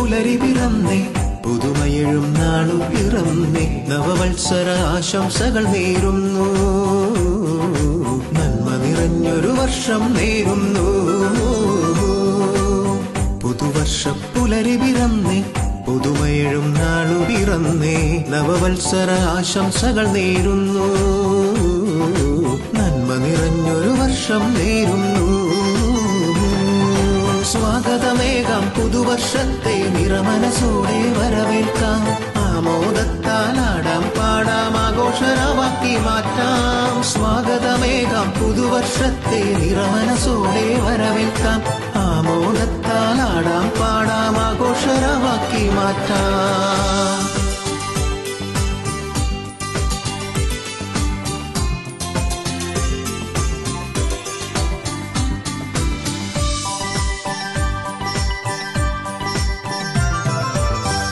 പുലരി പിറന്നേ പുതുമയെഴും നാളു പിറന്നേ നവവത്സര ആശംസകൾ നേരുന്നു നന്മ നിറഞ്ഞൊരു വർഷം നേരുന്നു പുതുവർഷ പുലരി പിറന്നേ പുതുമയെഴും നാളു പിറന്നേ നവവത്സര ആശംസകൾ നേരുന്നു നന്മ നിറഞ്ഞൊരു വർഷം നേരുന്നു സ്വാഗതമേകാം പുതുവർഷത്തെ നിറമനസോടെ വരവേൽക്കാം ആമോദത്താലാടാം പാടാം ആഘോഷരാവാക്കി മാറ്റാം സ്വാഗതമേകാം പുതുവർഷത്തെ നിറമനസോടെ വരവേൽക്കാം ആമോദത്താലാടാം പാടാം ആഘോഷരാവാക്കി മാറ്റാം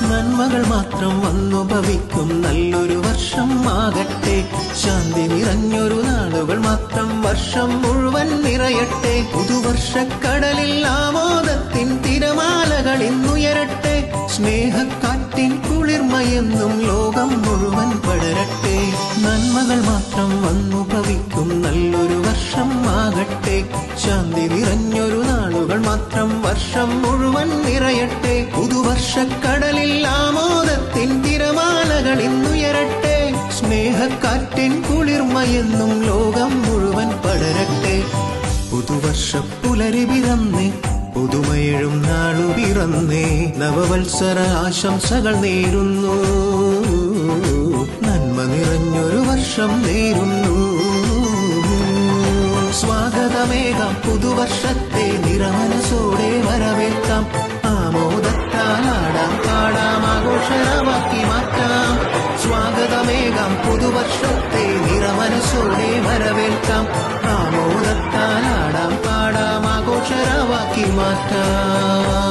നന്മകൾ മാത്രം വന്നു ഭവിക്കും നല്ലൊരു വർഷം ആകട്ടെ ശാന്തി നിറഞ്ഞൊരു നാളുകൾ മാത്രം വർഷം മുഴുവൻ നിറയട്ടെ പുതുവർഷക്കടലിൽ ആമോദത്തിൻ തിരമാലകൾ ഇന്നുയരട്ടെ സ്നേഹക്കാറ്റിൻ കുളിർമയെന്നും ലോകം മുഴുവൻ പടരട്ടെ നന്മകൾ മാത്രം വന്നു ഭവിക്കും നല്ലൊരു വർഷം ആകട്ടെ ശാന്തി നിറഞ്ഞൊരു നാളുകൾ മാത്രം വർഷം മുഴുവൻ നിറയട്ടെ പുതുവർഷക്കടലിൽ ആമോദത്തിൻ തിരമാലകൾ ഇന്നുയരട്ടെ സ്നേഹക്കാറ്റിൻ കുളിർമയെന്നും ലോകം മുഴുവൻ പടരട്ടെ പുതുവർഷ പുലരി പിറന്നേ പുതുമയെഴും നാളു പിറന്നേ നവവത്സര ആശംസകൾ നേരുന്നു നന്മ നിറഞ്ഞൊരു വർഷം നേരുന്നു സ്വാഗതമേകാം പുതുവർഷത്തെ നിറമനസോടെ വരവേൽക്കാം ആമോദത്താലാടാം പാടാം ആഘോഷരാവാക്കി മാറ്റാം സ്വാഗതമേകാം പുതുവർഷത്തെ നിറമനസോടെ വരവേൽക്കാം ആമോദത്താലാടാം പാടാം ആഘോഷരാവാക്കി മാറ്റാം